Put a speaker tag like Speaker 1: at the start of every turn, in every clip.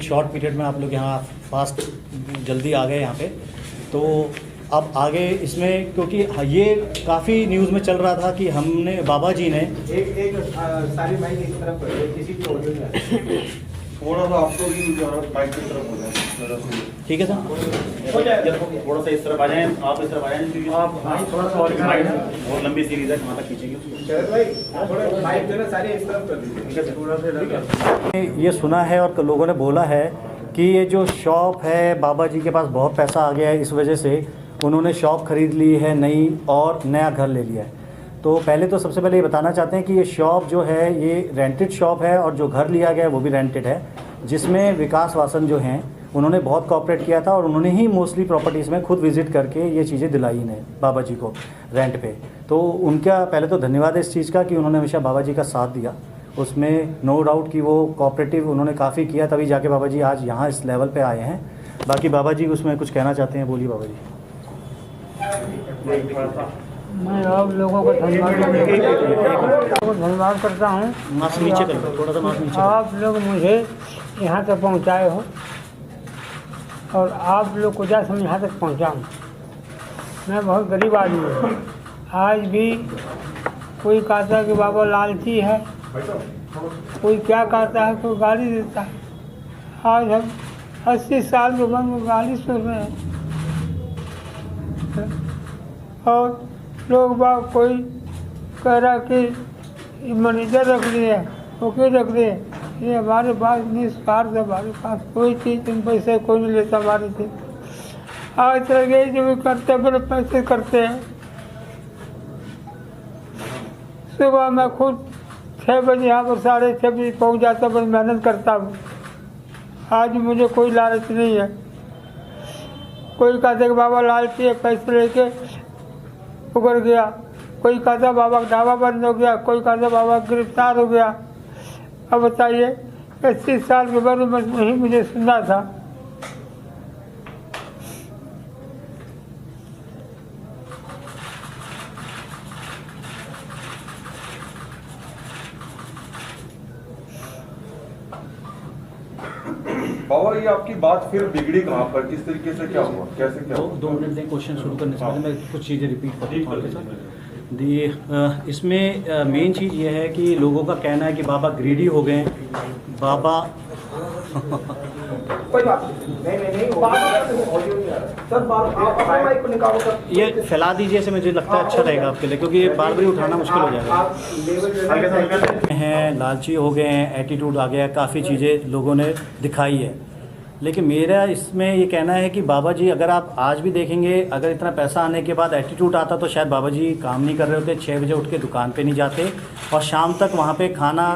Speaker 1: एक short period में आप लोग यहाँ फास्ट जल्दी आ गए यहाँ पे। तो अब आगे इसमें, क्योंकि ये काफ़ी न्यूज़ में चल रहा था कि हमने बाबा जी ने
Speaker 2: एक सारी माइक इस तरफ किसी को ऑडियो नहीं आ
Speaker 3: थोड़ा सा आपको भी माइक की तरफ हो जाए।
Speaker 1: ठीक है सर,
Speaker 3: हो जाए थोड़ा सा इस तरफ आ जाएं, आप इस तरफ आ जाएं क्योंकि आप थोड़ा सा और माइक बहुत लंबी सीरीज है, वहाँ तक खींचेंगे उसको।
Speaker 2: भाई थोड़ा माइक जो है सारे इस तरफ कर दीजिए। ठीक है थोड़ा सा
Speaker 1: ये सुना है और लोगों ने बोला है कि ये जो शॉप है बाबा जी के पास बहुत पैसा आ गया है, इस वजह से उन्होंने शॉप खरीद ली है नई और नया घर ले लिया है। तो पहले तो सबसे पहले ये बताना चाहते हैं कि ये शॉप जो है ये रेंटेड शॉप है और जो घर लिया गया है वो भी रेंटेड है, जिसमें विकास वासन जो हैं उन्होंने बहुत कोऑपरेट किया था और उन्होंने ही मोस्टली प्रॉपर्टीज़ में खुद विज़िट करके ये चीज़ें दिलाई इन्हें बाबा जी को रेंट पे। तो उनका पहले तो धन्यवाद है इस चीज़ का कि उन्होंने हमेशा बाबा जी का साथ दिया, उसमें नो डाउट कि वो कोऑपरेटिव उन्होंने काफ़ी किया, तभी जाके बाबा जी आज यहाँ इस लेवल पे आए हैं। बाकी बाबा जी उसमें कुछ कहना चाहते हैं, बोलिए बाबा जी।
Speaker 4: मैं आप लोगों को धन्यवाद करता हूँ।
Speaker 1: मास्क नीचे कर लो, थोड़ा सा मास्क नीचे।
Speaker 4: आप लोग मुझे यहाँ तक पहुँचाए हो और आप लोग को जैसे मैं यहाँ तक पहुँचाऊँ। मैं बहुत गरीब आदमी हूँ। आज भी कोई कहता है कि बाबा लालची है, कोई क्या कहता है, कोई गाली देता है। आज हम 80 साल के उम्र में गाली सुन रहे हैं और लोग बाग कोई कह रहा कि मैनेजर रख दिए, वकील रख दिए। ये हमारे पास निस्वार्थ है, हमारे पास कोई चीज़ इन पैसे कोई नहीं लेता हमारे से। आज चल गए जो भी करते हैं, बड़े पैसे करते हैं। सुबह मैं खुद 6 बजे यहाँ पर 6:30 बजे पहुँच जाता, बड़ी मेहनत करता हूँ। आज मुझे कोई लालच नहीं है। कोई कहते कि बाबा लालची है, पैसे लेके उगर गया, कोई कहता बाबा का ढाबा बंद हो गया, कोई कहता बाबा गिरफ्तार हो गया। अब बताइए 80 साल के बाद बस वही मुझे सुनना था।
Speaker 3: बाबा ये आपकी बात फिर बिगड़ी कहाँ पर, किस तरीके से, क्या हुआ, कैसे क्या हुआ?
Speaker 1: 2 मिनट दें क्वेश्चन शुरू करने से पहले मैं कुछ चीज़ें रिपीट करता हूँ सर। इसमें मेन चीज़ ये है कि लोगों का कहना है कि बाबा ग्रीडी हो गए, बाबा
Speaker 2: कोई बात नहीं ऑडियो नहीं आ रहा सर। आप माइक को निकालो सर,
Speaker 1: ये फैला दीजिए, ऐसे मुझे लगता है अच्छा रहेगा आपके लिए, क्योंकि ये बार बार उठाना मुश्किल हो जाएगा।
Speaker 2: आप लेवल
Speaker 1: हैं लालची हो गए हैं, एटीट्यूड आ गया, काफ़ी चीज़ें लोगों ने दिखाई है। लेकिन मेरा इसमें ये कहना है कि बाबा जी अगर आप आज भी देखेंगे, अगर इतना पैसा आने के बाद एटीट्यूड आता तो शायद बाबा जी काम नहीं कर रहे होते, 6 बजे उठ के दुकान पे नहीं जाते और शाम तक वहाँ पे खाना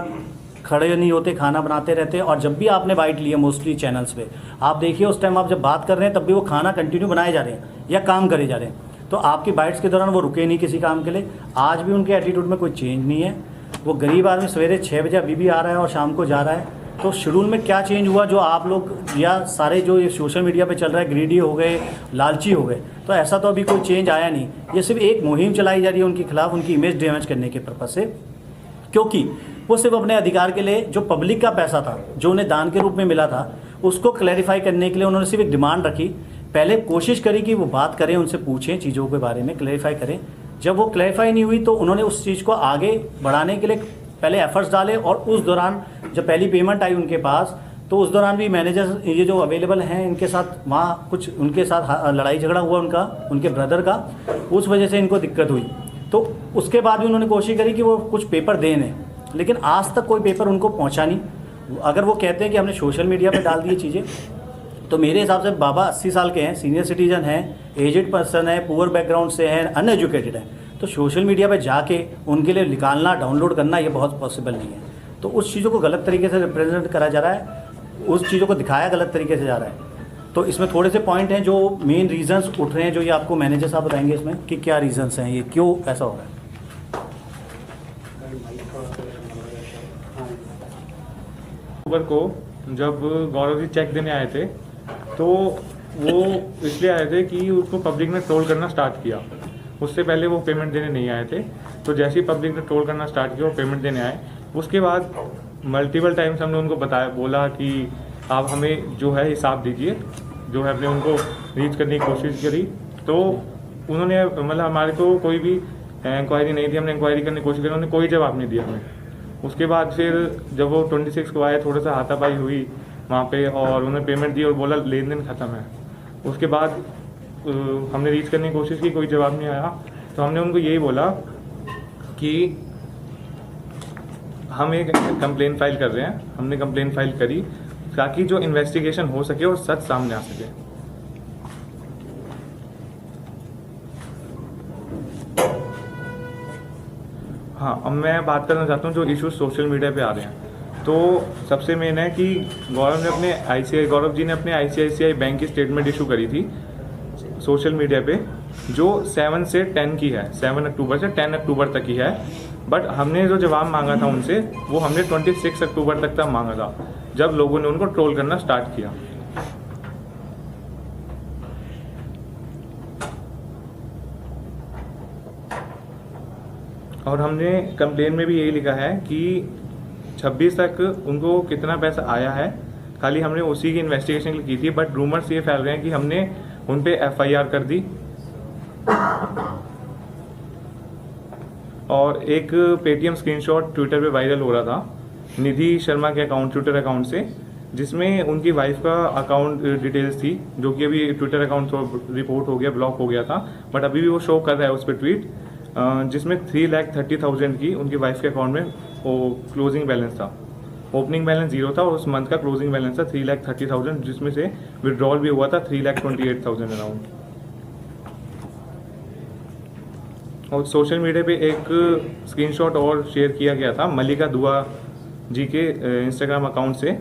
Speaker 1: खड़े नहीं होते, खाना बनाते रहते। और जब भी आपने बाइट लिया मोस्टली चैनल्स पे आप देखिए, उस टाइम आप जब बात कर रहे हैं तब भी वो खाना कंटिन्यू बनाए जा रहे हैं या काम करे जा रहे हैं। तो आपकी बाइट्स के दौरान वो रुके नहीं किसी काम के लिए। आज भी उनके एटीट्यूड में कोई चेंज नहीं है। वो गरीब आदमी सवेरे 6 बजे अभी भी आ रहा है और शाम को जा रहा है। तो शेड्यूल में क्या चेंज हुआ जो आप लोग या सारे जो ये सोशल मीडिया पे चल रहा है ग्रीडी हो गए, लालची हो गए, तो ऐसा तो अभी कोई चेंज आया नहीं। ये सिर्फ एक मुहिम चलाई जा रही है उनके खिलाफ, उनकी इमेज डैमेज करने के पर्पज़ से, क्योंकि वो सिर्फ अपने अधिकार के लिए जो पब्लिक का पैसा था जो उन्हें दान के रूप में मिला था उसको क्लैरिफाई करने के लिए उन्होंने सिर्फ एक डिमांड रखी। पहले कोशिश करी कि वो बात करें, उनसे पूछें चीज़ों के बारे में, क्लैरिफाई करें। जब वो क्लैरिफाई नहीं हुई तो उन्होंने उस चीज़ को आगे बढ़ाने के लिए पहले एफर्ट्स डाले। और उस दौरान जब पहली पेमेंट आई उनके पास तो उस दौरान भी मैनेजर ये जो अवेलेबल हैं इनके साथ वहाँ कुछ उनके साथ लड़ाई झगड़ा हुआ उनका, उनके ब्रदर का, उस वजह से इनको दिक्कत हुई। तो उसके बाद भी उन्होंने कोशिश करी कि वो कुछ पेपर दें, लेकिन आज तक कोई पेपर उनको पहुंचा नहीं। अगर वो कहते हैं कि हमने सोशल मीडिया पे डाल दी चीज़ें, तो मेरे हिसाब से बाबा 80 साल के हैं, सीनियर सिटीजन हैं, एजेड पर्सन है, पुअर बैकग्राउंड से हैं, अनएजुकेटेड हैं। तो सोशल मीडिया पे जाके उनके लिए निकालना, डाउनलोड करना ये बहुत पॉसिबल नहीं है। तो उस चीज़ों को गलत तरीके से रिप्रेजेंट करा जा रहा है, उस चीज़ों को दिखाया गलत तरीके से जा रहा है। तो इसमें थोड़े से पॉइंट हैं जो मेन रीजंस उठ रहे हैं, जो ये आपको मैनेजर साहब बताएंगे इसमें कि क्या रीजंस हैं, ये क्यों ऐसा हो रहा है।
Speaker 5: अक्टूबर को जब गौरव जी चेक देने आए थे तो वो इसलिए आए थे कि उसको पब्लिक ने ट्रोल करना स्टार्ट किया। उससे पहले वो पेमेंट देने नहीं आए थे। तो जैसे ही पब्लिक ने ट्रोल करना स्टार्ट किया वो पेमेंट देने आए। उसके बाद मल्टीपल टाइम्स हमने उनको बताया, बोला कि आप हमें जो है हिसाब दीजिए। जो है अपने उनको रीच करने की कोशिश करी तो उन्होंने मतलब हमारे को कोई भी इंक्वायरी नहीं दी। हमने इंक्वायरी करने की कोशिश करी, उन्होंने कोई जवाब नहीं दिया हमें। उसके बाद फिर जब वो 26 को आए, थोड़ा सा हाथापाई हुई वहाँ पे और उन्होंने पेमेंट दी और बोला लेन देन ख़त्म है। उसके बाद हमने रीच करने की कोशिश की, कोई जवाब नहीं आया। तो हमने उनको यही बोला कि हम एक कंप्लेन फाइल कर रहे हैं। हमने कंप्लेन फाइल करी ताकि जो इन्वेस्टिगेशन हो सके और सच सामने आ सके। हाँ, अब मैं बात करना चाहता हूँ जो इश्यूज सोशल मीडिया पे आ रहे हैं। तो सबसे मेन है कि गौरव जी ने अपने ICICI बैंक की स्टेटमेंट इशू करी थी सोशल मीडिया पे, जो 7 से 10 की है, 7 अक्टूबर से 10 अक्टूबर तक की है। बट हमने जो जवाब मांगा था उनसे, वो हमने 26 अक्टूबर तक का मांगा था, जब लोगों ने उनको ट्रोल करना स्टार्ट किया। और हमने कंप्लेन में भी यही लिखा है कि 26 तक उनको कितना पैसा आया है, खाली हमने उसी की इन्वेस्टिगेशन की थी। बट रूमर्स ये फैल रहे हैं कि हमने उन पे FIR कर दी। और एक पेटीएम स्क्रीनशॉट ट्विटर पे वायरल हो रहा था निधि शर्मा के अकाउंट, ट्विटर अकाउंट से, जिसमें उनकी वाइफ का अकाउंट डिटेल्स थी, जो कि अभी ट्विटर अकाउंट रिपोर्ट हो गया, ब्लॉक हो गया था। बट अभी भी वो शो कर रहा है उस पर ट्वीट, जिसमें 3,30,000 की उनकी वाइफ के अकाउंट में वो क्लोजिंग बैलेंस था। ओपनिंग बैलेंस 0 था और उस मंथ का क्लोजिंग बैलेंस था 3,30,000, जिसमें से विड्रॉल भी हुआ था 3,28,000 अराउंड। और सोशल मीडिया पे एक स्क्रीनशॉट और शेयर किया गया था मल्लिका दुआ जी के इंस्टाग्राम अकाउंट से,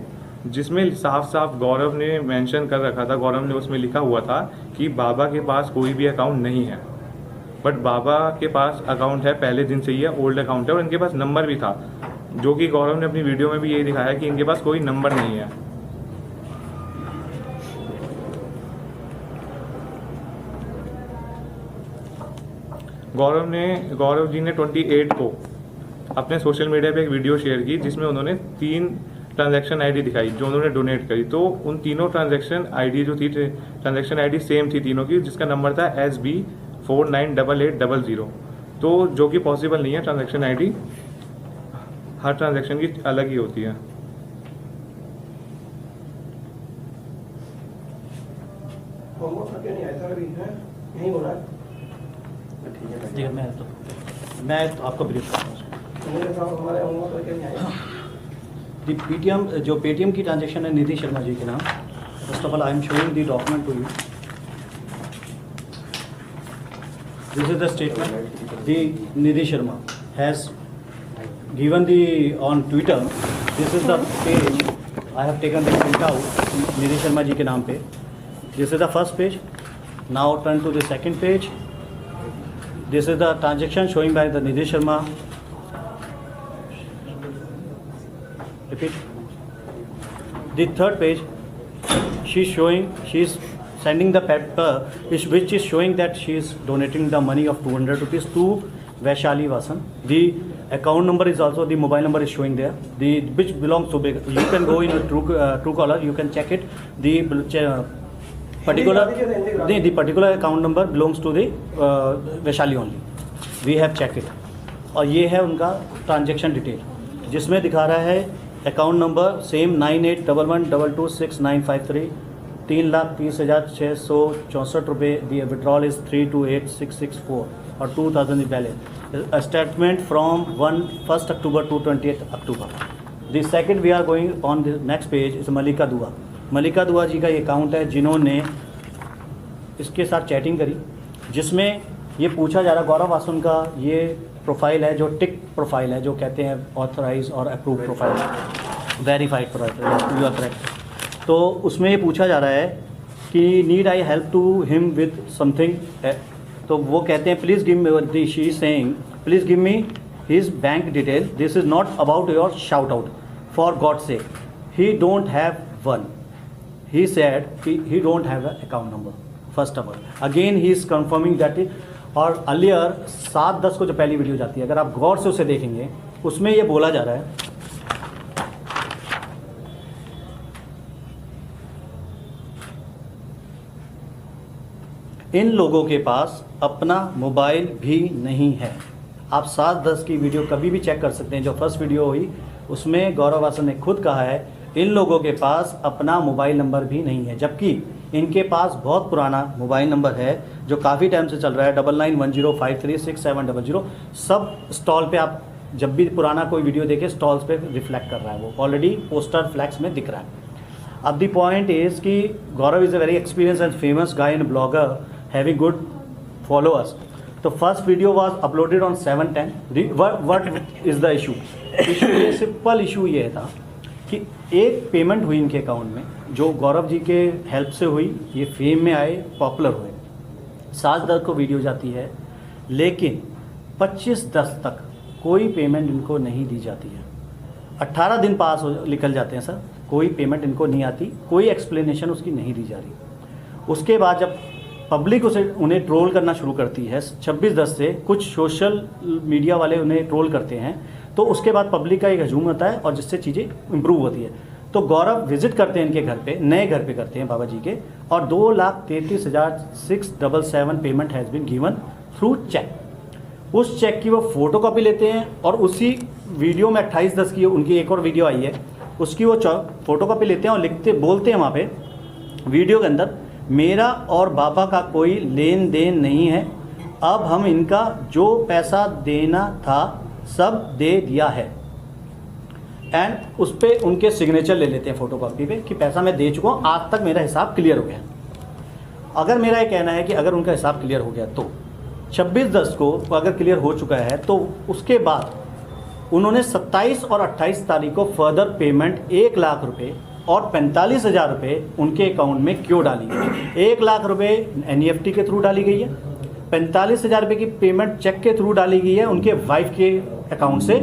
Speaker 5: जिसमें साफ साफ गौरव ने मेंशन कर रखा था, गौरव ने उसमें लिखा हुआ था कि बाबा के पास कोई भी अकाउंट नहीं है। बट बाबा के पास अकाउंट है, पहले दिन से ही है, ओल्ड अकाउंट है, और इनके पास नंबर भी था, जो कि गौरव ने अपनी वीडियो में भी यही दिखाया कि इनके पास कोई नंबर नहीं है। गौरव जी ने 28 को अपने सोशल मीडिया पे एक वीडियो शेयर की, जिसमें उन्होंने 3 ट्रांजैक्शन आईडी दिखाई जो उन्होंने डोनेट करी। तो उन तीनों ट्रांजैक्शन आईडी जो थी, ट्रांजैक्शन आईडी सेम थी तीनों की, जिसका नंबर था SB498800। तो जो कि पॉसिबल नहीं है, ट्रांजैक्शन आईडी हर ट्रांजैक्शन की अलग ही होती है।
Speaker 2: होमवर्क करके नहीं आया सर, अभी है नहीं हो रहा है।
Speaker 1: जी मैं तो आपको ब्रीफ करता हूँ।
Speaker 2: मेरे साथ हमारे होमवर्क करके नहीं आया।
Speaker 1: दी पेटीएम, जो पेटीएम की ट्रांजैक्शन है निधि शर्मा जी के नाम। First of all I am showing the document to you. This is the statement the Nidhi Sharma has given the on Twitter. This is the page I have taken the print out निधि शर्मा जी के नाम पे. This is the first page. Now turn to the second page. This is the transaction showing by the Nidhi Sharma. Repeat. The third page, she's sending the paper which is showing that she is donating the money of 200 rupees to Vaishali Vasan. The account number is also, the mobile number is showing there, which belongs to, you can go in a Truecaller, you can check it. The particular account number belongs to the Vaishali only. We have checked it. और ये है उनका transaction detail, जिसमें दिखा रहा है account number same 9811226953, 3,30,664 रुपये। दी withdrawal is 328,664 और 2,000 is balance. A statement from 1st October to 20th October. The second we are going on the next page is मल्लिका दुआ। मल्लिका दुआ जी का ये अकाउंट है, जिन्होंने इसके साथ चैटिंग करी, जिसमें ये पूछा जा रहा, गौरव वासन का ये प्रोफाइल है, जो टिक प्रोफाइल है, जो कहते हैं ऑथराइज और approve profile, verified profile, you are correct. तो उसमें ये पूछा जा रहा है कि need I help to him with something. तो वो कहते हैं please give me, she is saying please give me his bank detail, this is not about your shout out, for God sake he don't have one, he said he don't have a account number first of all. Again he is confirming that is, और earlier 7-10 को जो पहली video जाती है, अगर आप गौर से उसे देखेंगे, उसमें ये बोला जा रहा है इन लोगों के पास अपना मोबाइल भी नहीं है। आप 7-10 की वीडियो कभी भी चेक कर सकते हैं, जो फर्स्ट वीडियो हुई उसमें गौरव आसन ने खुद कहा है इन लोगों के पास अपना मोबाइल नंबर भी नहीं है, जबकि इनके पास बहुत पुराना मोबाइल नंबर है जो काफ़ी टाइम से चल रहा है 9910536700। सब स्टॉल पे आप जब भी पुराना कोई वीडियो देखें स्टॉल्स पे रिफ्लेक्ट कर रहा है, वो ऑलरेडी पोस्टर फ्लैक्स में दिख रहा है। अब द पॉइंट इज़ कि Gaurav is a very experience and famous guy and blogger having good followers. तो first video was uploaded on 7/10। What is the issue? ये सिंपल इशू ये था कि एक पेमेंट हुई इनके अकाउंट में जो गौरव जी के हेल्प से हुई, ये फेम में आए, पॉपुलर हुए, 7-10 को वीडियो जाती है, लेकिन 25-10 तक कोई पेमेंट इनको नहीं दी जाती है। 18 दिन पास हो निकल जाते हैं सर, कोई पेमेंट इनको नहीं आती, कोई एक्सप्लेनेशन उसकी नहीं दी जा रही। उसके बाद जब पब्लिक उन्हें ट्रोल करना शुरू करती है 26-10 से, कुछ सोशल मीडिया वाले उन्हें ट्रोल करते हैं, तो उसके बाद पब्लिक का एक हजूम होता है और जिससे चीज़ें इम्प्रूव होती है। तो गौरव विजिट करते हैं इनके घर पे, नए घर पे करते हैं बाबा जी के, और 2,33,677 payment has been given through cheque. उस चेक की वो फोटो कॉपी लेते हैं और उसी वीडियो में 28-10 की उनकी एक और वीडियो आई है, उसकी वो फोटो कॉपी लेते हैं और बोलते हैं वहाँ पे वीडियो के अंदर, मेरा और बाबा का कोई लेन देन नहीं है, अब हम इनका जो पैसा देना था सब दे दिया है। एंड उस पर उनके सिग्नेचर ले लेते हैं फोटो कॉपी पे कि पैसा मैं दे चुका हूँ, आज तक मेरा हिसाब क्लियर हो गया। अगर मेरा ये कहना है कि अगर उनका हिसाब क्लियर हो गया तो 26-10 को अगर क्लियर हो चुका है, तो उसके बाद उन्होंने 27 और 28 तारीख को फर्दर पेमेंट 1 लाख रुपये और 45,000 रुपये उनके अकाउंट में क्यों डाली गई? 1 लाख रुपये NEFT के थ्रू डाली गई है, 45,000 रुपये की पेमेंट चेक के थ्रू डाली गई है उनके वाइफ के अकाउंट से,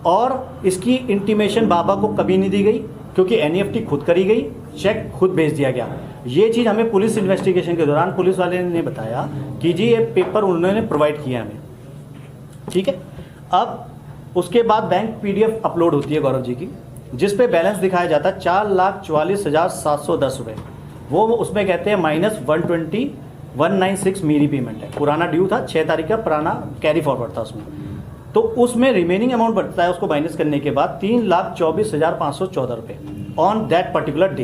Speaker 1: और इसकी इंटीमेशन बाबा को कभी नहीं दी गई क्योंकि NEFT खुद करी गई, चेक खुद भेज दिया गया। ये चीज़ हमें पुलिस इन्वेस्टिगेशन के दौरान पुलिस वाले ने बताया कि जी ये पेपर उन्होंने प्रोवाइड किया हमें, ठीक है। अब उसके बाद बैंक PDF अपलोड होती है गौरव जी की, जिस पे बैलेंस दिखाया जाता है 4,44,710 रुपये। वो उसमें कहते हैं -120,196 मेरी पेमेंट है, पुराना ड्यू था 6 तारीख का, पुराना कैरी फॉरवर्ड था उसमें, तो उसमें रिमेनिंग अमाउंट बढ़ता है उसको माइनस करने के बाद 3,24,514 रुपये ऑन दैट पर्टिकुलर डे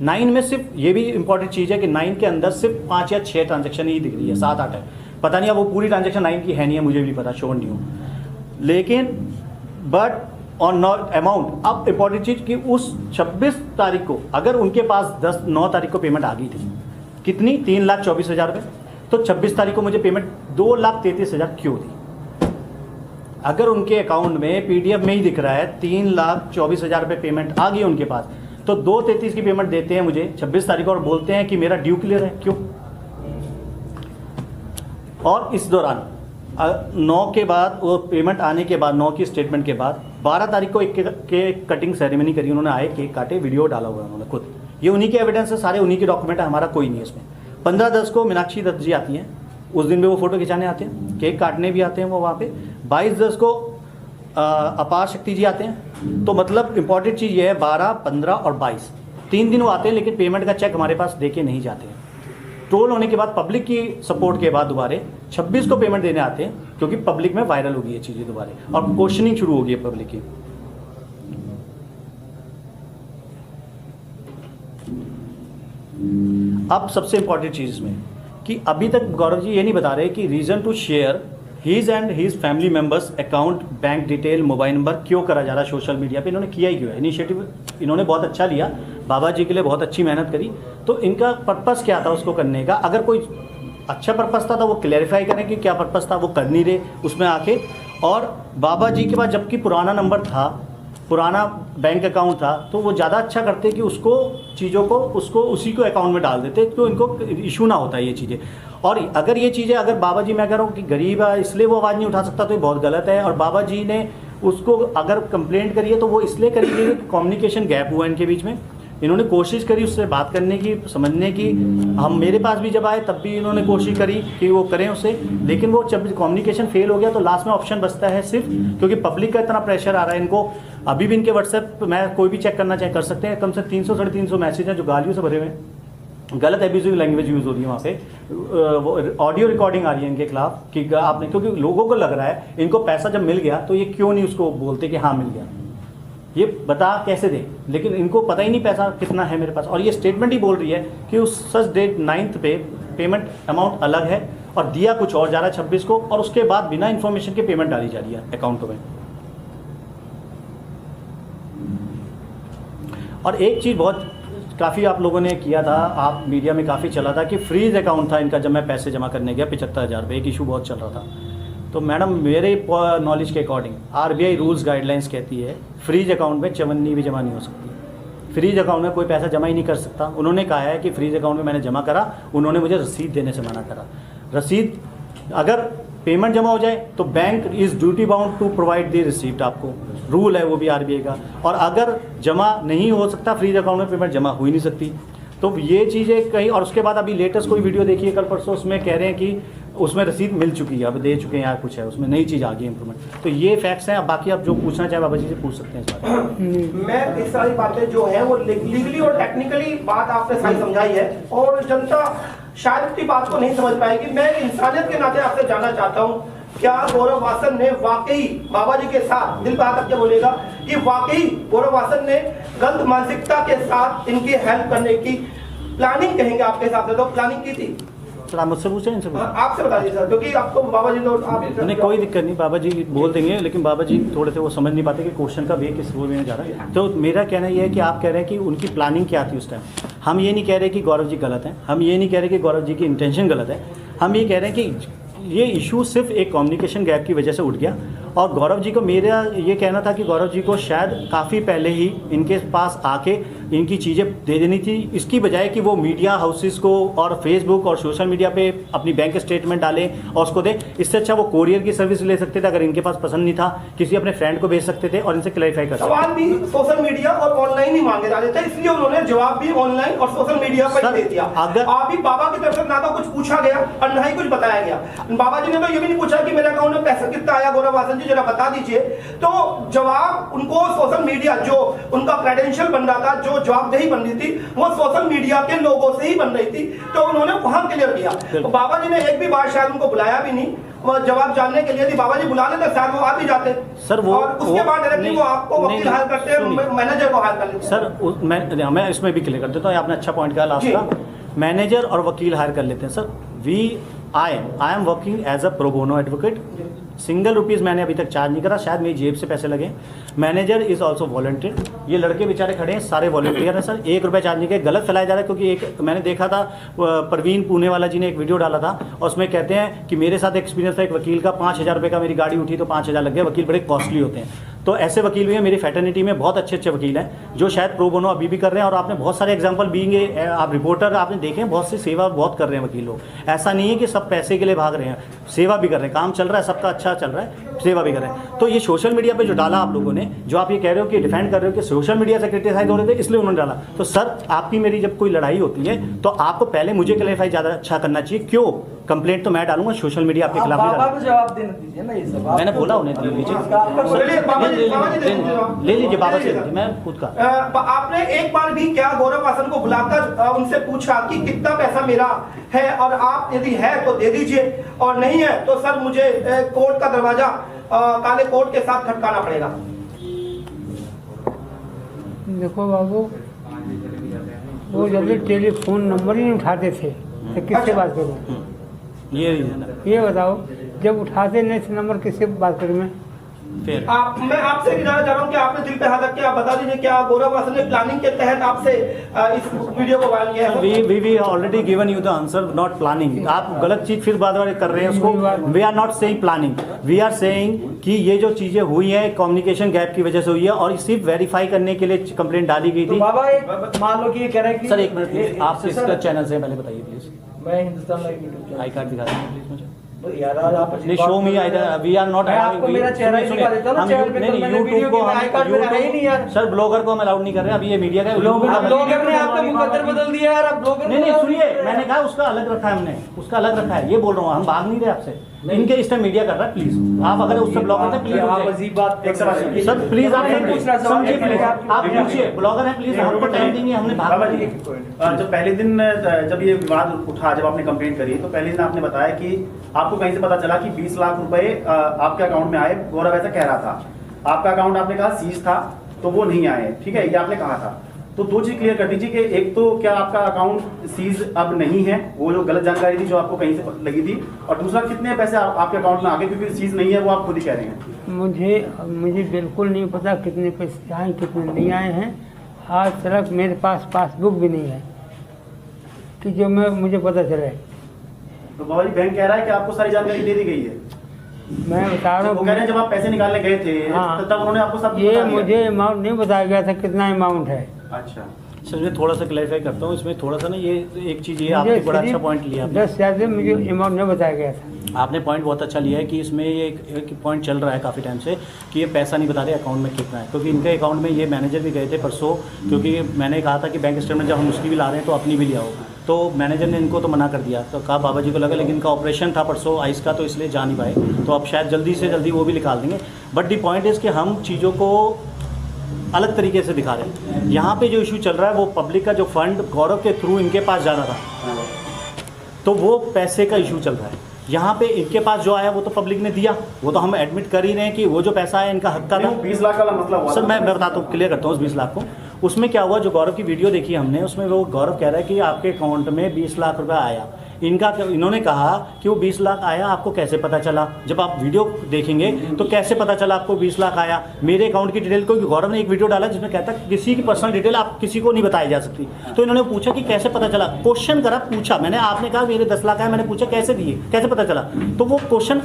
Speaker 1: 9 में। सिर्फ ये भी इंपॉर्टेंट चीज़ है कि 9 के अंदर सिर्फ 5 या 6 ट्रांजेक्शन ही दिख रही है, 7-8 है, पता नहीं अब वो पूरी ट्रांजेक्शन 9 की है नहीं है, मुझे भी पता, श्योर नहीं हूँ, लेकिन बट ऑन नॉट अमाउंट। अब इंपॉर्टेंट चीज़ कि उस 26 तारीख को अगर उनके पास 9 तारीख को पेमेंट आ गई थी, कितनी? 3,24,000 रुपये, तो 26 तारीख को मुझे पेमेंट 2,33,000 क्यों दी? अगर उनके अकाउंट में PDF में ही दिख रहा है 3,24,000 रुपये पेमेंट आ गई उनके पास, तो 2,33 की पेमेंट देते हैं मुझे 26 तारीख को और बोलते हैं कि मेरा ड्यू क्लियर है, क्यों? और इस दौरान 9 के बाद वो पेमेंट आने के बाद 9 की स्टेटमेंट के बाद 12 तारीख को एक केक कटिंग सेरेमनी करी उन्होंने, आए केक काटे, वीडियो डाला हुआ है उन्होंने खुद, ये उन्हीं के एविडेंस है, सारे उन्हीं के डॉक्यूमेंट है, हमारा कोई नहीं है इसमें। 15-10 को मीनाक्षी दत्त जी आती हैं, उस दिन भी वो फोटो खिंचाने आते हैं, केक काटने भी आते हैं वो वहाँ पे। 22-10 को अपार शक्ति जी आते हैं, तो मतलब इंपॉर्टेंट चीज़ ये है 12, 15 और 22 3 दिन वो आते हैं, लेकिन पेमेंट का चेक हमारे पास दे के नहीं जाते हैं। ट्रोल होने के बाद पब्लिक की सपोर्ट के बाद दोबारा 26 को पेमेंट देने आते हैं, क्योंकि पब्लिक में वायरल हो गई ये चीज़ें दोबारा और क्वेश्चनिंग शुरू हो गई है पब्लिक की। अब सबसे इंपॉर्टेंट चीज़ इसमें कि अभी तक गौरव जी ये नहीं बता रहे कि reason to share his and his family members account, bank detail, mobile number क्यों करा जा रहा है सोशल मीडिया पे? इन्होंने किया ही क्यों है? इनिशिएटिव इन्होंने बहुत अच्छा लिया, बाबा जी के लिए बहुत अच्छी मेहनत करी, तो इनका पर्पस क्या था उसको करने का? अगर कोई अच्छा पर्पस था तो वो क्लैरिफाई करें कि क्या पर्पस था, वो कर नहीं रहे उसमें आके। और बाबा जी के पास जबकि पुराना नंबर था, पुराना बैंक अकाउंट था, तो वो ज़्यादा अच्छा करते कि उसको चीज़ों को उसको उसी को अकाउंट में डाल देते, तो इनको इशू ना होता ये चीज़ें। और अगर ये चीज़ें अगर बाबा जी, मैं कह रहा हूँ कि गरीब है इसलिए वो आवाज़ नहीं उठा सकता, तो ये बहुत गलत है। और बाबा जी ने उसको अगर कंप्लेंट करी है तो वो इसलिए करी है कि कम्युनिकेशन गैप हुआ इनके बीच में, इन्होंने कोशिश करी उससे बात करने की, समझने की। हम मेरे पास भी जब आए तब भी इन्होंने कोशिश करी कि वो करें उससे, लेकिन वो जब कम्युनिकेशन फेल हो गया तो लास्ट में ऑप्शन बचता है सिर्फ, क्योंकि पब्लिक का इतना प्रेशर आ रहा है इनको। अभी भी इनके व्हाट्सएप मैं कोई भी चेक करना चाहे कर सकते हैं, कम से 300 साढ़े 300 मैसेज हैं जो गालियों से भरे हुए हैं, गलत एब्यूजिव लैंग्वेज यूज़ हो रही है वहाँ पे, ऑडियो रिकॉर्डिंग आ रही है इनके खिलाफ कि आपने, क्योंकि लोगों को लग रहा है इनको पैसा जब मिल गया तो ये क्यों नहीं उसको बोलते कि हाँ मिल गया, ये बता कैसे दें, लेकिन इनको पता ही नहीं पैसा कितना है मेरे पास। और ये स्टेटमेंट ही बोल रही है कि उस सच डेट 9th पे पेमेंट अमाउंट अलग है और दिया कुछ और जा रहा है 26 को, और उसके बाद बिना इन्फॉर्मेशन के पेमेंट डाली जा रही है अकाउंटों में। और एक चीज़ बहुत काफ़ी आप लोगों ने किया था, आप मीडिया में काफ़ी चला था कि फ्रीज अकाउंट था इनका जब मैं पैसे जमा करने गया 75,000 रुपये, एक इशू बहुत चल रहा था। तो मैडम मेरे नॉलेज के अकॉर्डिंग आरबीआई रूल्स गाइडलाइंस कहती है फ्रीज अकाउंट में चवन्नी भी जमा नहीं हो सकती, फ्रीज अकाउंट में कोई पैसा जमा ही नहीं कर सकता। उन्होंने कहा है कि फ्रीज अकाउंट में मैंने जमा करा, उन्होंने मुझे रसीद देने से मना करा। रसीद अगर पेमेंट जमा हो जाए तो bank is duty bound to provide the receipt, आपको रूल है वो भी आरबीआई का। और अगर जमा नहीं हो सकता फ्रीज अकाउंट में पेमेंट जमा हो ही नहीं सकती। तो ये चीज़ें कहीं, और उसके बाद अभी लेटेस्ट कोई वीडियो देखिए कल परसों, उसमें कह रहे हैं कि उसमें रसीद मिल चुकी है, अब दे चुके हैं या कुछ है उसमें नई चीज़ आ गई इंप्रूवमेंट। तो ये फैक्ट्स हैं। अब बाकी आप जो पूछना चाहें बाबा जी से पूछ सकते हैं इस बारे में।
Speaker 2: मैं इस सारी बातें जो है वो लीगली और टेक्निकली बात आपने सही समझाई है, और जनता शायद इतनी बात को नहीं समझ पाएगी। मैं इंसानियत के नाते आपसे जानना चाहता हूँ, क्या गौरव वासन ने वाकई बाबा जी के साथ, दिल पे हाथ रख के बोलेगा कि वाकई गौरव वासन ने गलत मानसिकता के साथ इनकी हेल्प करने की प्लानिंग, कहेंगे आपके हिसाब से तो प्लानिंग की थी?
Speaker 1: सर आप मुझसे पूछें, इनसे पूछें।
Speaker 2: आपसे बता दीजिए सर, क्योंकि आपको बाबा जी तो आप
Speaker 1: नहीं कोई दिक्कत नहीं, बाबा जी बोल देंगे, लेकिन बाबा जी थोड़े से वो समझ नहीं पाते कि क्वेश्चन का वे किस वे में जा रहा है। तो मेरा कहना ये है कि आप कह रहे हैं कि उनकी प्लानिंग क्या थी उस टाइम। हम ये नहीं कह रहे कि गौरव जी गलत हैं, हम ये नहीं कह रहे कि गौरव जी की इंटेंशन गलत है, हम ये कह रहे हैं कि ये इशू सिर्फ एक कम्युनिकेशन गैप की वजह से उठ गया। और गौरव जी को, मेरा ये कहना था कि गौरव जी को शायद काफ़ी पहले ही इनके पास आके इनकी चीज़ें दे देनी थी, इसकी बजाय कि वो मीडिया हाउसेस को और फेसबुक और सोशल मीडिया पे अपनी बैंक स्टेटमेंट डालें और उसको दें। इससे अच्छा वो कोरियर की सर्विस ले सकते थे, अगर इनके पास पसंद नहीं था किसी अपने फ्रेंड को भेज सकते थे और इनसे क्लैरिफाई कर सकते थे।
Speaker 2: सवाल भी सोशल मीडिया और ऑनलाइन ही मांगे जा रहे थे, इसलिए उन्होंने जवाब भी ऑनलाइन और सोशल मीडिया पर ही दे दिया।
Speaker 1: अगर
Speaker 2: अभी बाबा की तरफ से ना तो कुछ पूछा गया और ना ही कुछ बताया गया। बाबा जी ने तो ये भी नहीं पूछा कि मेरे अकाउंट में पैसा कितना आया, गौरव वासन जी जरा बता दीजिए। तो जवाब उनको सोशल मीडिया, जो उनका क्रेडेंशियल बन रहा था, जो जवाबदेही बन रही थी, वो सोशल मीडिया के लोगों से ही बन रही थी, तो उन्होंने वहां क्लियर किया। तो बाबा जी ने एक भी बार शायद उनको बुलाया भी नहीं, वो जवाब जानने के लिए। बाबा जी बुला लेते शायद वो आ भी जाते
Speaker 1: सर, वो
Speaker 2: और उसके बाद डायरेक्टली वो आपको वकील हायर करते हैं, मैनेजर को हायर कर लेते हैं।
Speaker 1: सर मैं इसमें भी क्लियर कर देता हूँ, आपने अच्छा पॉइंट कहा लास्ट का। मैनेजर और वकील हायर कर लेते हैं sir. I am working as a pro bono advocate, single rupees मैंने अभी तक चार्ज नहीं करा, शायद मेरी जेब से पैसे लगे। मैनेजर इज़ ऑल्सो वॉलंटियर, ये लड़के बेचारे खड़े हैं सारे वॉलंटियर हैं सर, 1 रुपया चार्ज नहीं किया। गलत फैलाया जा रहा है, क्योंकि एक मैंने देखा था प्रवीण पुणे वाला जी ने एक वीडियो डाला था और उसमें कहते हैं कि मेरे साथ एक्सपीरियंस था एक वकील का, 5,000 रुपये का मेरी गाड़ी उठी तो 5,000 लग गए। वकील बड़े कॉस्टली होते हैं, तो ऐसे वकील भी हैं। मेरी फैटर्निटी में बहुत अच्छे अच्छे वकील हैं जो शायद प्रो बोनो अभी भी कर रहे हैं, और आपने बहुत सारे एग्जाम्पल बीइंग आप रिपोर्टर आपने देखे हैं, बहुत सी सेवा बहुत कर रहे हैं वकील लोग। ऐसा नहीं है कि सब पैसे के लिए भाग रहे हैं, सेवा भी कर रहे हैं, काम चल रहा है सबका अच्छा चल रहा है, सेवा भी कर रहे हैं। तो ये सोशल मीडिया पे जो डाला आप लोगों ने, जो आप ये कह रहे हो कि डिफेंड कर रहे हो कि सोशल मीडिया से क्रिटिसाइज हो रहे थे इसलिए उन्होंने डाला, तो सर आपकी मेरी जब कोई लड़ाई होती है तो आपको पहले मुझे क्लैरिफाई ज़्यादा अच्छा करना चाहिए। क्यों? कंप्लेंट तो मैं डालूंगा, सोशल मीडिया आपके खिलाफ नहीं डालूंगा।
Speaker 2: जवाब देने दीजिए ना, ये सब
Speaker 1: मैंने बोला उन्हें ले लीजिए, ले लीजिए बाबा से, मैं खुद का।
Speaker 2: आपने एक बार भी क्या गौरव वासन को बुलाकर उनसे पूछा कि कितना पैसा मेरा है, और आप यदि है तो दे दीजिए और नहीं है तो सर मुझे कोर्ट का दरवाजा काले कोर्ट के साथ खटकाना पड़ेगा?
Speaker 4: देखो बाबू, वो जल्दी टेलीफोन नंबर ही नहीं उठाते थे, तो किससे बात करूँ?
Speaker 1: ये है ना,
Speaker 4: ये बताओ, जब उठाते नहीं थे नंबर किससे बात करूँ मैं?
Speaker 1: फिर
Speaker 2: मैं आपसे भी जानना चाह रहा हूँ कि आपने दिल पे हाथ रख के आप बता दीजिए, क्या गौरव वासन ने प्लानिंग के तहत आपसे इस वीडियो को वायरल किया है?
Speaker 1: We already given you the answer, not planning. आप गलत चीज फिर बार बार कर रहे हैं उसको। We are not saying planning, we are saying कि ये जो चीजें हुई हैं कम्युनिकेशन गैप की वजह से हुई है, और सिर्फ वेरीफाई करने के लिए कंप्लेंट डाली गई थी।
Speaker 2: बाबा एक मान लो कि ये कह रहे हैं कि
Speaker 1: सर एक मिनट, आप इसका चैनल से पहले बताइए प्लीज।
Speaker 2: मैं Hindustan live YouTube
Speaker 1: I card दिखा दीजिए प्लीज मुझे।
Speaker 2: यार आप
Speaker 1: नहीं, show me I, we are not
Speaker 2: आपको मेरा चेहरा ही दिखा देता ना, चैनल पे मैंने वीडियो की आई कार्ड में है ही नहीं यार।
Speaker 1: सर ब्लॉगर को हम अलाउड नहीं कर रहे, अभी ये मीडिया का
Speaker 2: ब्लॉगर ने आपका मुकद्दर बदल दिया यार, अब ब्लॉगर
Speaker 1: नहीं सुनिए, मैंने कहा उसका अलग रखा है, हमने उसका अलग रखा है, ये बोल रहा हूँ, हम भाग नहीं रहे आपसे। इनके इस टाइम मीडिया कर रहा है, प्लीज आप अगर उससे ब्लॉगर थे प्लीज
Speaker 6: आप अजीब बात
Speaker 3: एक सवाल सुनिए।
Speaker 1: सर प्लीज आप समझिए, प्लीज आप
Speaker 3: आप
Speaker 1: पूछिए, ब्लॉगर है प्लीज, हमको टाइम देंगे, हमने
Speaker 3: बाबा जी
Speaker 1: भाग
Speaker 3: जब पहले दिन जब ये विवाद उठा, जब आपने कंप्लेंट करी तो पहले दिन आपने बताया कि आपको कहीं से पता चला कि 20 लाख रुपए आपके अकाउंट में आए, गौरव ऐसा कह रहा था। आपका अकाउंट आपने कहा सीज था तो वो नहीं आए, ठीक है, ये आपने कहा था। तो दो चीज क्लियर कर दीजिए कि एक तो क्या आपका अकाउंट सीज अब नहीं है, वो जो गलत जानकारी थी जो आपको कहीं से लगी थी, और दूसरा कितने पैसे आपके अकाउंट में आ गए, क्योंकि सीज नहीं है वो आप खुद ही कह रहे हैं।
Speaker 4: मुझे बिल्कुल नहीं पता कितने पैसे आए कितने नहीं आए हैं। आज तक मेरे पास पासबुक भी नहीं है कि जो मुझे पता चले।
Speaker 3: तो बाबा जी बैंक कह रहा है कि आपको सारी जानकारी दे दी गई है।
Speaker 4: मैं बता रहा
Speaker 3: वो कह रहे हैं
Speaker 4: हूँ,
Speaker 3: जब आप पैसे निकालने गए थे
Speaker 4: हाँ।
Speaker 3: तब उन्होंने आपको सब
Speaker 4: ये
Speaker 3: बता दिया।
Speaker 4: मुझे अमाउंट नहीं बताया गया था कितना अमाउंट है।
Speaker 3: अच्छा,
Speaker 1: सर मैं थोड़ा सा क्लैरिफाई करता हूँ इसमें, थोड़ा सा ना ये एक चीज़ ये आपने बड़ा अच्छा पॉइंट लिया आपने।
Speaker 4: 10,000 से मुझे अमाउंट नहीं बताया गया था।
Speaker 1: आपने पॉइंट बहुत अच्छा लिया है कि इसमें ये एक पॉइंट चल रहा है काफ़ी टाइम से कि ये पैसा नहीं बता रहे अकाउंट में कितना है, क्योंकि इनके अकाउंट में ये मैनेजर भी गए थे परसों, क्योंकि मैंने कहा था कि बैंक स्टेटमेंट जब हम उसकी भी ला रहे हैं तो अपनी भी ले आओ, तो मैनेजर ने इनको तो मना कर दिया, तो कहा बाबा जी को लगा, लेकिन इनका ऑपरेशन था परसों आइस का, तो इसलिए जा नहीं पाए, तो अब शायद जल्दी से जल्दी वो भी निकाल देंगे। बट दी पॉइंट इज़ कि हम चीज़ों को अलग तरीके से दिखा रहे हैं। यहाँ पे जो इशू चल रहा है वो पब्लिक का जो फंड गौरव के थ्रू इनके पास जाना था, तो वो पैसे का इशू चल रहा है। यहाँ पे इनके पास जो आया वो तो पब्लिक ने दिया, वो तो हम एडमिट कर ही रहे हैं कि वो जो पैसा है इनका हक का था।
Speaker 3: 20 लाख वाला मसला हुआ
Speaker 1: सर
Speaker 3: था।
Speaker 1: मैं बताता हूँ, क्लियर करता हूँ उस 20 लाख को। उसमें क्या हुआ, जो गौरव की वीडियो देखी हमने, उसमें वो गौरव कह रहा है कि आपके अकाउंट में 20 लाख रुपया आया। इन्होंने कहा कि वो 20 लाख आया, आपको कैसे पता चला? जब आप वीडियो देखेंगे तो कैसे पता चला आपको 20 लाख आया? मेरे अकाउंट की डिटेल को, गौरव ने एक वीडियो डाला जिसमें कहता है किसी की पर्सनल डिटेल आप किसी को नहीं बताई जा सकती। तो इन्होंने पूछा कि कैसे पता चला, क्वेश्चन करा, पूछा मैंने, आपने कहा मेरे 10 लाख आए, मैंने पूछा कैसे दिए, कैसे पता चला? तो वो क्वेश्चन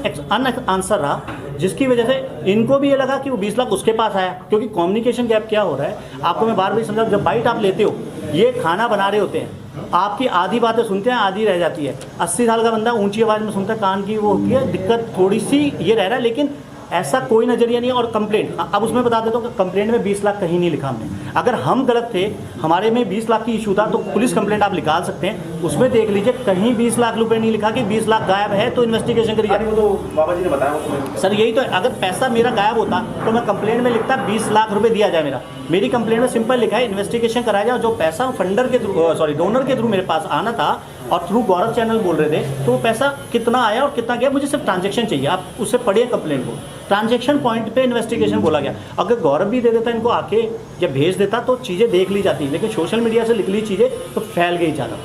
Speaker 1: आंसर रहा, जिसकी वजह से इनको भी ये लगा कि वो 20 लाख उसके पास आया। क्योंकि कम्युनिकेशन गैप क्या हो रहा है, आपको मैं बार बार समझा, जब बाइट आप लेते हो, ये खाना बना रहे होते हैं, आपकी आधी बातें सुनते हैं, आधी रह जाती है। 80 साल का बंदा ऊंची आवाज़ में सुनता है, कान की वो होती है दिक्कत, थोड़ी सी ये रह रहा है, लेकिन ऐसा कोई नज़रिया नहीं है। और कंप्लेंट, अब उसमें बता देता हूँ कि कंप्लेंट में 20 लाख कहीं नहीं लिखा हमने। अगर हम गलत थे, हमारे में 20 लाख की इशू था, तो पुलिस कंप्लेंट आप निकाल सकते हैं, उसमें देख लीजिए कहीं 20 लाख रुपए नहीं लिखा कि 20 लाख गायब है तो इन्वेस्टिगेशन करिए।
Speaker 3: वो तो बाबा जी ने बताया, वो तो
Speaker 1: सर यही तो है, अगर पैसा मेरा गायब होता तो मैं कंप्लेंट में लिखता 20 लाख रुपए दिया जाए मेरी कंप्लेंट में सिंपल लिखा है इन्वेस्टिगेशन कराया जाए। जो पैसा फंडर के थ्रू, सॉरी डोनर के थ्रू मेरे पास आना था और थ्रू गौरव चैनल बोल रहे थे, तो वो पैसा कितना आया और कितना गया, मुझे सिर्फ ट्रांजैक्शन चाहिए। आप उससे पढ़िए कंप्लेंट को, ट्रांजैक्शन पॉइंट पे इन्वेस्टिगेशन बोला गया। अगर गौरव भी दे देता इनको आके या भेज देता तो चीज़ें देख ली जाती, लेकिन सोशल मीडिया से लिख ली चीज़ें तो फैल गई ज़्यादा,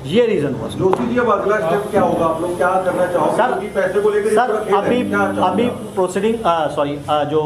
Speaker 1: ये रीज़न हुआ।
Speaker 7: जोशी जी अब अगला स्टेप क्या होगा, आप लोग क्या करना चाहोगे?
Speaker 1: सर,
Speaker 7: क्योंकि पैसे को लेकर
Speaker 1: सर
Speaker 7: इस तरह खेल है, क्या चाहोगे
Speaker 1: अभी
Speaker 7: आप?
Speaker 1: प्रोसीडिंग जो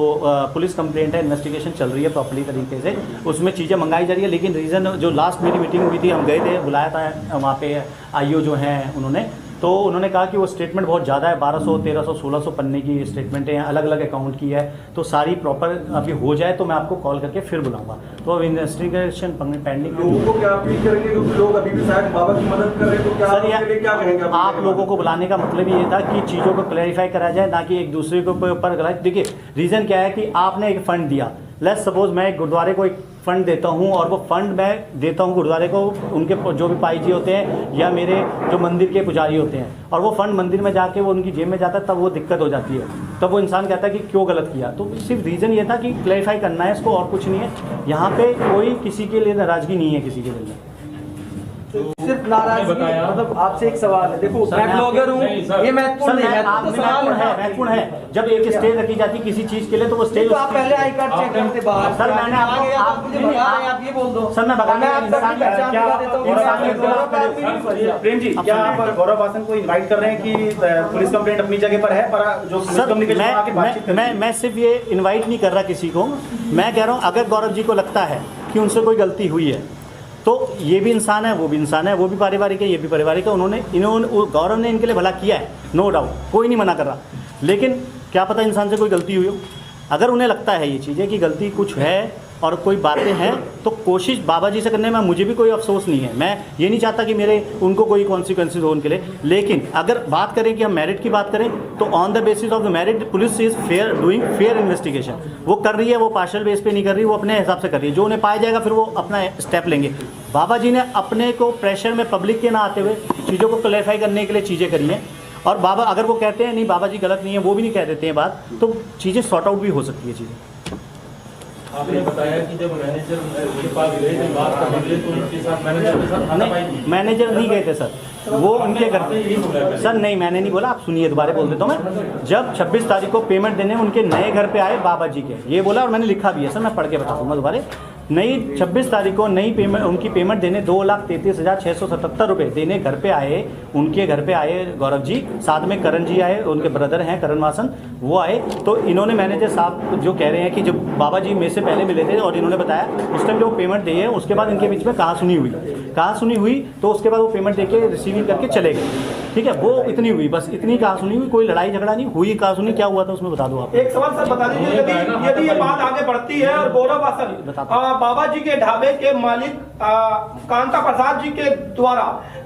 Speaker 1: पुलिस कंप्लेंट है, इन्वेस्टिगेशन चल रही है प्रॉपर्ली तरीके से, उसमें चीज़ें मंगाई जा रही है। लेकिन रीज़न जो लास्ट मेरी मीटिंग हुई थी, हम गए थे, बुलाया था वहाँ पे आईओ जो हैं उन्होंने, तो उन्होंने कहा कि वो स्टेटमेंट बहुत ज़्यादा है, 1200, 1300, 1600 पन्ने की स्टेटमेंटें हैं, अलग अलग अकाउंट की है, तो सारी प्रॉपर अभी हो जाए तो मैं आपको कॉल करके फिर बुलाऊंगा। तो अब इन्वेस्टिगेशन पेंडिंग।
Speaker 7: लोगों को क्या अपील करेंगे, क्योंकि लोग अभी भी शायद बाबा की मदद कर रहे हैं, तो क्या
Speaker 1: सर
Speaker 7: उनके लिए क्या कहेंगे
Speaker 1: आप लोगों को बुलाने का मतलब ये था कि चीज़ों को क्लैरिफाई करा जाए, ना कि एक दूसरे के ऊपर गलत। देखिए रीज़न क्या है कि आपने एक फ़ंड दिया, लेट्स सपोज मैं एक गुरुद्वारे को एक फ़ंड देता हूँ और वो फ़ंड मैं देता हूँ गुरुद्वारे को, उनके जो भी पाई जी होते हैं या मेरे जो मंदिर के पुजारी होते हैं, और वो फ़ंड मंदिर में जाके वो उनकी जेब में जाता है, तब वो दिक्कत हो जाती है। तब वो इंसान कहता है कि क्यों गलत किया। तो सिर्फ रीज़न ये था कि क्लैरिफाई करना है इसको, और कुछ नहीं है। यहाँ पे कोई किसी के लिए नाराज़गी नहीं है किसी के दिल में।
Speaker 6: सिर्फ नाराजगी, मतलब आपसे एक सवाल है, देखो मैं ब्लॉगर हूँ, ये महत्वपूर्ण नहीं, महत्वपूर्ण तो सवाल है।
Speaker 1: महत्वपूर्ण है, जब एक स्टेज रखी जाती है किसी चीज़ के लिए तो वो स्टेज,
Speaker 6: तो आप पहले आई कार्ड चेक करते बाहर।
Speaker 1: सर मैंने
Speaker 6: आप मुझे नहीं आ रहे, आप ये बोल दो
Speaker 1: सर मैं बता
Speaker 6: मैं आपका पहचान दिखा देता हूँ।
Speaker 3: प्रेम जी, क्या आप गौरव वासन को इनवाइट कर रहे हैं कि पुलिस कंप्लेंट अपनी जगह पर है, पर जो पुलिस
Speaker 1: सर
Speaker 3: कम्युनिकेशन आके बातचीत करें?
Speaker 1: मैं सिर्फ ये इनवाइट नहीं कर रहा किसी को, मैं कह रहा हूँ अगर गौरव जी को लगता है कि उनसे कोई गलती हुई है तो ये भी इंसान है, वो भी इंसान है, वो भी पारिवारिक है, ये भी पारिवारिक है। इन्होंने गौरव ने इनके लिए भला किया है, नो डाउट, कोई नहीं मना कर रहा, लेकिन क्या पता इंसान से कोई गलती हुई हो। अगर उन्हें लगता है ये चीज़ें कि गलती कुछ है और कोई बातें हैं, तो कोशिश बाबा जी से करने में मुझे भी कोई अफसोस नहीं है। मैं ये नहीं चाहता कि मेरे उनको कोई कॉन्सिक्वेंसेज हो उनके लिए, लेकिन अगर बात करें कि हम मेरिट की बात करें तो on the basis of the merit police is fair, doing fair investigation. वो कर रही है, वो पार्शियल बेस पे नहीं कर रही, वो अपने हिसाब से कर रही है। जो उन्हें पाया जाएगा फिर वो अपना स्टेप लेंगे। बाबा जी ने अपने को प्रेशर में पब्लिक के ना आते हुए चीज़ों को क्लैरिफाई करने के लिए चीज़ें करी हैं, और बाबा अगर वो कहते हैं नहीं बाबा जी गलत नहीं है, वो भी नहीं कह देते हैं बात, तो चीज़ें सॉर्ट आउट भी हो सकती है चीज़ें।
Speaker 8: आपने बताया कि जब मैनेजर के पास गए थे बात करने के लिए, तो उनके साथ मैनेजर के साथ हाथापाई की।
Speaker 1: मैनेजर नहीं गए थे सर, वो उनके घर पे। सर नहीं, मैंने नहीं बोला, आप सुनिए, दोबारा बोल देता हूँ मैं। जब 26 तारीख को पेमेंट देने उनके नए घर पे आए बाबा जी के, ये बोला और मैंने लिखा भी है सर, मैं पढ़ के बता दूंगा दोबारा। नई 26 तारीख को नई पेमेंट उनकी पेमेंट देने 2,33,677 रुपये देने घर पे आए, उनके घर पे आए गौरव जी, साथ में करण जी आए, उनके ब्रदर हैं करण वासन, वो आए। तो इन्होंने मैनेजर साहब जो कह रहे हैं कि जब बाबा जी मेरे से पहले मिले थे और इन्होंने बताया उस टाइम जो पेमेंट दी है, उसके बाद इनके बीच में कहाँ सुनी हुई, तो उसके बाद वो पेमेंट दे के रिसीविंग करके चले गए, ठीक है। वो इतनी हुई, बस इतनी कहाँ सुनी हुई, कोई लड़ाई झगड़ा नहीं हुई। कहाँ सुनी, क्या हुआ था उसमें बता दो आप।
Speaker 2: एक सवाल सर बता दीजिए, यदि ये बात आगे बढ़ती है और गौरव वासन बाबा जी के ढाबे के मालिक कांता प्रसाद जी के द्वारा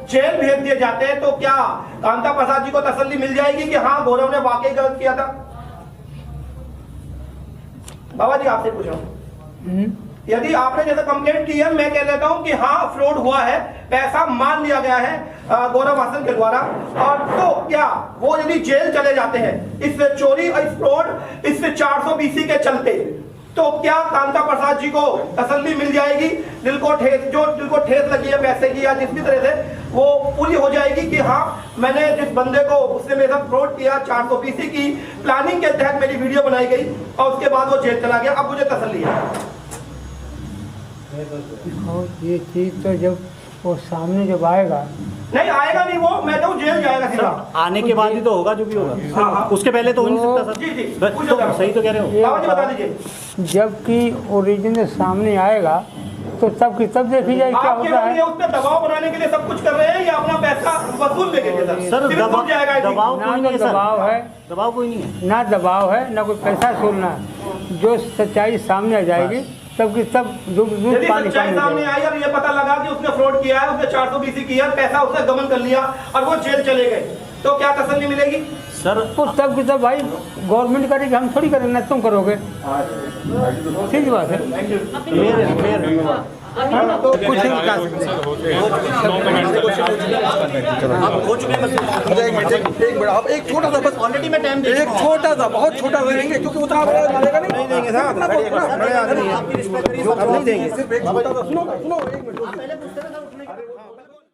Speaker 2: जेल भेज दिए जाते हैं, तो क्या कांता प्रसाद जी को तसल्ली मिल जाएगी कि हाँ गौरव ने वाकई गलत किया था? बाबा जी आपसे पूछ रहा हूँ, यदि आपने जैसे कंप्लेंट की है, मैं कह देता हूं कि हाँ फ्रॉड हुआ है, पैसा मान लिया गया है गौरव वासन के द्वारा, और तो क्या वो यदि जेल चले जाते हैं इस चोरी और इस फ्रॉड, इस 420 के चलते, तो क्या कांता प्रसाद जी को तसल्ली मिल जाएगी? दिल को ठेस लगी है पैसे की या जिस भी तरह से, वो पूरी हो जाएगी कि हाँ मैंने जिस बंदे को, उसने मेरे साथ फ्रॉड किया, 420 की प्लानिंग के तहत मेरी वीडियो बनाई गई और उसके बाद वो जेल चला गया, अब मुझे तसल्ली है।
Speaker 4: और ये चीज़ तो जब वो सामने जब आएगा,
Speaker 2: नहीं आएगा नहीं, वो मैं तो जेल जाएगा सीधा।
Speaker 1: आने के बाद ही तो होगा जो भी होगा,
Speaker 2: हाँ।
Speaker 1: उसके पहले तो हो नहीं सकता सर।
Speaker 2: जी जी
Speaker 1: बस तो सही तो कह रहे हो।
Speaker 2: बाबा जी बता दीजिए।
Speaker 4: जबकि ओरिजिनल सामने आएगा तो तब की तब देखी जाए क्या
Speaker 2: आप
Speaker 4: होता
Speaker 2: केवल ये
Speaker 4: है।
Speaker 2: उस पर दबाव बनाने के लिए सब कुछ कर रहे हैं या अपना पैसा वसूलने के लिए
Speaker 1: सर
Speaker 2: सिर्फ
Speaker 1: दबाव
Speaker 2: छूट जाएगा ऐसे ही।
Speaker 1: दबाव
Speaker 4: ना
Speaker 1: कोई
Speaker 4: तो
Speaker 1: नहीं है सर,
Speaker 4: दबाव है,
Speaker 1: दबाव कोई नहीं है।
Speaker 4: ना दबाव है, ना कोई पैसा छोड़ना है। जो सच्चाई सामने आ जाएगी तब की तब दूध
Speaker 2: यदि
Speaker 4: पानी
Speaker 2: सच्चाई सामने आई और ये पता लगा कि उसने फ्रॉड किया है, उसने 420 किया, पैसा उसने गबन कर लिया और वो जेल चले गए, तो क्या तसल्ली मिलेगी?
Speaker 1: सर
Speaker 4: उस तब की तब भाई गवर्नमेंट करेगी, हम थोड़ी करेंगे, ना तुम करोगे। ठीक बात है।
Speaker 2: तो कुछ नहीं कर
Speaker 7: आप एक छोटा सा बस
Speaker 1: ऑलरेडी मैं टाइम
Speaker 7: एक छोटा सा, बहुत छोटा सा देंगे क्योंकि उतना बड़ा मिलेगा नहीं
Speaker 2: देंगे साहब,
Speaker 7: बड़े आदमी
Speaker 1: आपकी रिस्पेक्ट करिए,
Speaker 7: नहीं देंगे, सिर्फ एक छोटा सा सुनो एक मिनट